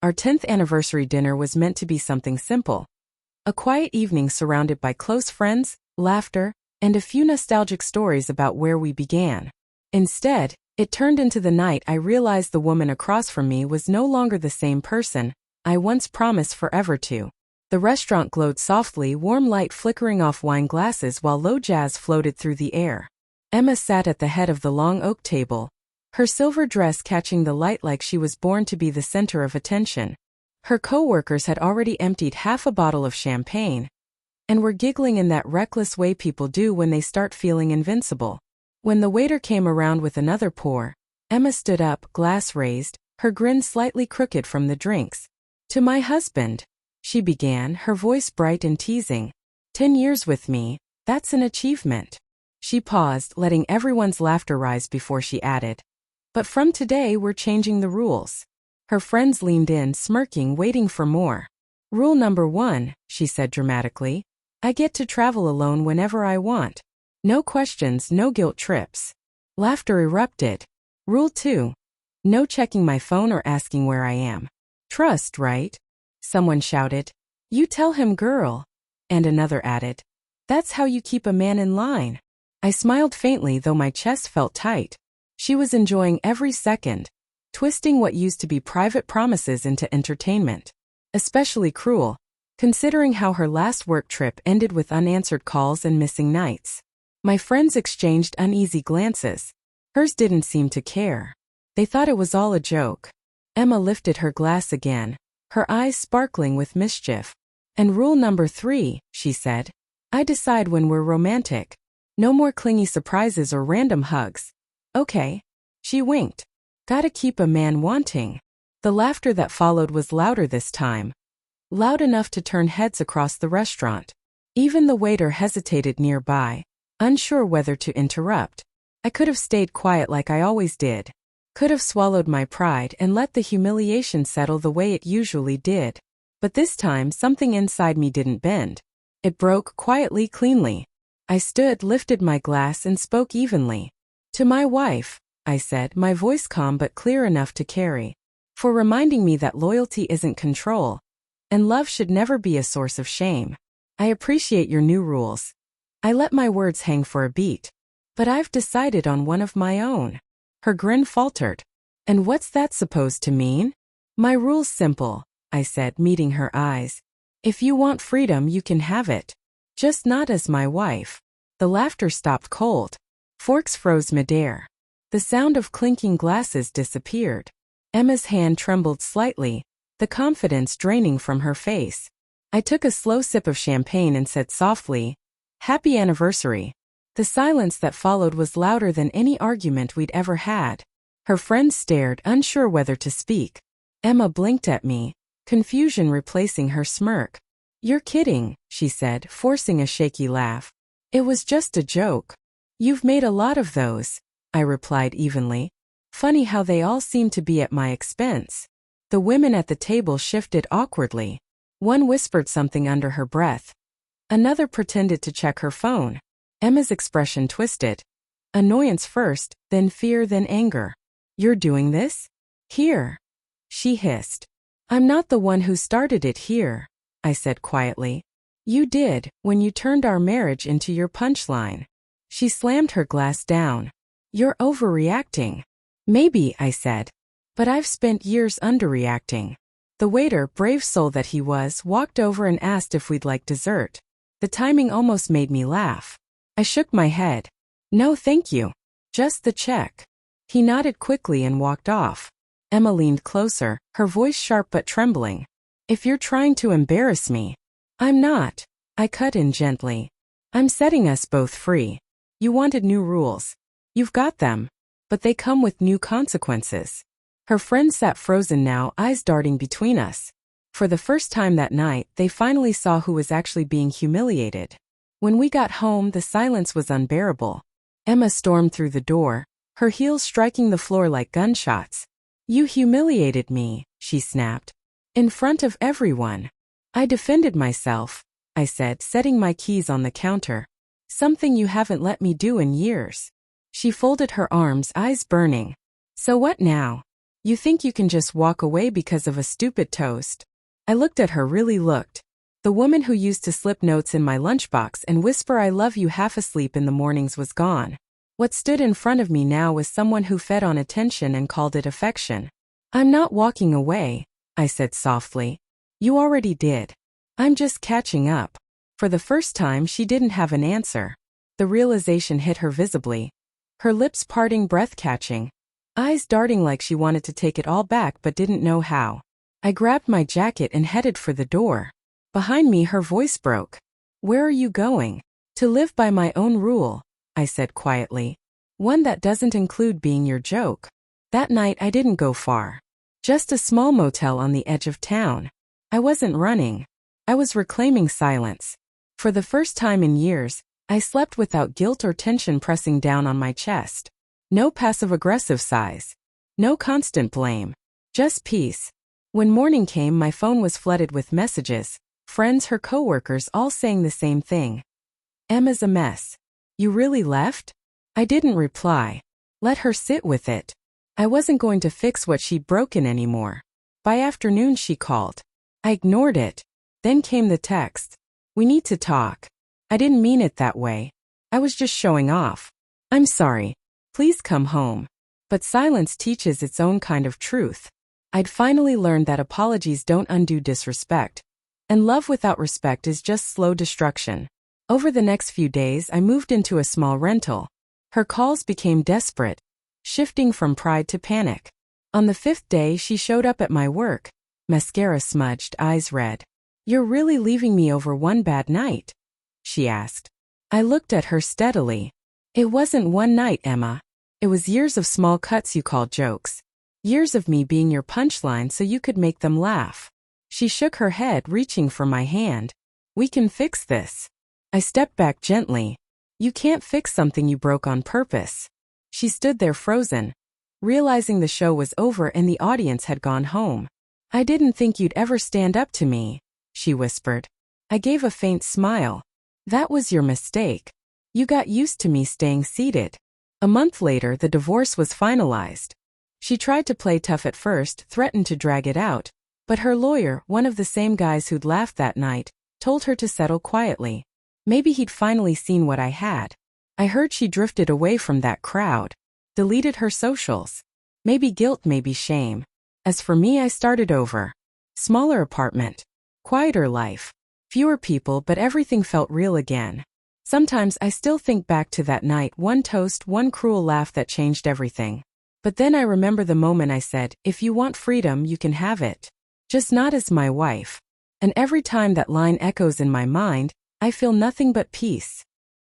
Our 10th anniversary dinner was meant to be something simple. A quiet evening surrounded by close friends, laughter, and a few nostalgic stories about where we began. Instead, it turned into the night I realized the woman across from me was no longer the same person I once promised forever to. The restaurant glowed softly, warm light flickering off wine glasses while low jazz floated through the air. Emma sat at the head of the long oak table, her silver dress catching the light like she was born to be the center of attention. Her co-workers had already emptied half a bottle of champagne and were giggling in that reckless way people do when they start feeling invincible. When the waiter came around with another pour, Emma stood up, glass raised, her grin slightly crooked from the drinks. "To my husband," she began, her voice bright and teasing. 10 years with me, that's an achievement." She paused, letting everyone's laughter rise before she added, "But from today we're changing the rules." Her friends leaned in, smirking, waiting for more. "Rule number 1, she said dramatically. "I get to travel alone whenever I want. No questions, no guilt trips." Laughter erupted. "Rule 2, no checking my phone or asking where I am. Trust, right?" Someone shouted. "You tell him, girl." And another added, "That's how you keep a man in line." I smiled faintly, though my chest felt tight. She was enjoying every second, twisting what used to be private promises into entertainment. Especially cruel, considering how her last work trip ended with unanswered calls and missing nights. My friends exchanged uneasy glances. Hers didn't seem to care. They thought it was all a joke. Emma lifted her glass again, her eyes sparkling with mischief. "And rule number 3, she said. "I decide when we're romantic. No more clingy surprises or random hugs. Okay." She winked. "Gotta keep a man wanting." The laughter that followed was louder this time. Loud enough to turn heads across the restaurant. Even the waiter hesitated nearby, unsure whether to interrupt. I could have stayed quiet like I always did. Could have swallowed my pride and let the humiliation settle the way it usually did. But this time something inside me didn't bend. It broke quietly, cleanly. I stood, lifted my glass, and spoke evenly. "To my wife," I said, my voice calm but clear enough to carry. "For reminding me that loyalty isn't control, and love should never be a source of shame. I appreciate your new rules." I let my words hang for a beat. "But I've decided on one of my own." Her grin faltered. "And what's that supposed to mean?" "My rule's simple," I said, meeting her eyes. "If you want freedom, you can have it. Just not as my wife." The laughter stopped cold. Forks froze midair. The sound of clinking glasses disappeared. Emma's hand trembled slightly, the confidence draining from her face. I took a slow sip of champagne and said softly, "Happy anniversary." The silence that followed was louder than any argument we'd ever had. Her friends stared, unsure whether to speak. Emma blinked at me, confusion replacing her smirk. "You're kidding," she said, forcing a shaky laugh. "It was just a joke." "You've made a lot of those," I replied evenly. "Funny how they all seem to be at my expense." The women at the table shifted awkwardly. One whispered something under her breath. Another pretended to check her phone. Emma's expression twisted. Annoyance first, then fear, then anger. "You're doing this? Here?" she hissed. "I'm not the one who started it here," I said quietly. "You did, when you turned our marriage into your punchline." She slammed her glass down. "You're overreacting." "Maybe," I said. "But I've spent years underreacting." The waiter, brave soul that he was, walked over and asked if we'd like dessert. The timing almost made me laugh. I shook my head. "No thank you. Just the check." He nodded quickly and walked off. Emma leaned closer, her voice sharp but trembling. "If you're trying to embarrass me." "I'm not," I cut in gently. "I'm setting us both free. You wanted new rules. You've got them. But they come with new consequences." Her friends sat frozen now, eyes darting between us. For the first time that night, they finally saw who was actually being humiliated. When we got home, the silence was unbearable. Emma stormed through the door, her heels striking the floor like gunshots. "You humiliated me," she snapped. "In front of everyone." "I defended myself," I said, setting my keys on the counter. "Something you haven't let me do in years." She folded her arms, eyes burning. "So what now? You think you can just walk away because of a stupid toast? I looked at her, really looked. The woman who used to slip notes in my lunchbox and whisper "I love you" half asleep in the mornings was gone. What stood in front of me now was someone who fed on attention and called it affection. "I'm not walking away," I said softly. "You already did. I'm just catching up." For the first time, she didn't have an answer. The realization hit her visibly. Her lips parting, breath catching, eyes darting like she wanted to take it all back but didn't know how. I grabbed my jacket and headed for the door. Behind me, her voice broke. "Where are you going?" "To live by my own rule," I said quietly. "One that doesn't include being your joke." That night I didn't go far. Just a small motel on the edge of town. I wasn't running. I was reclaiming silence. For the first time in years, I slept without guilt or tension pressing down on my chest. No passive-aggressive sighs. No constant blame. Just peace. When morning came, my phone was flooded with messages. Friends, her coworkers, all saying the same thing. "Emma's a mess. You really left?" I didn't reply. Let her sit with it. I wasn't going to fix what she'd broken anymore. By afternoon she called. I ignored it. Then came the text. "We need to talk." I didn't mean it that way. I was just showing off. "I'm sorry. Please come home." But silence teaches its own kind of truth. I'd finally learned that apologies don't undo disrespect. And love without respect is just slow destruction. Over the next few days, I moved into a small rental. Her calls became desperate, shifting from pride to panic. On the 5th day, she showed up at my work, mascara smudged, eyes red. "You're really leaving me over one bad night?" she asked. I looked at her steadily. "It wasn't one night, Emma. It was years of small cuts you called jokes. Years of me being your punchline so you could make them laugh." She shook her head, reaching for my hand. "We can fix this." I stepped back gently. "You can't fix something you broke on purpose." She stood there frozen, realizing the show was over and the audience had gone home. "I didn't think you'd ever stand up to me," she whispered. I gave a faint smile. "That was your mistake. You got used to me staying seated." A month later, the divorce was finalized. She tried to play tough at first, threatened to drag it out. But her lawyer, one of the same guys who'd laughed that night, told her to settle quietly. Maybe he'd finally seen what I had. I heard she drifted away from that crowd. Deleted her socials. Maybe guilt, maybe shame. As for me, I started over. Smaller apartment. Quieter life. Fewer people, but everything felt real again. Sometimes I still think back to that night, one toast, one cruel laugh that changed everything. But then I remember the moment I said, "If you want freedom, you can have it. Just not as my wife." And every time that line echoes in my mind, I feel nothing but peace.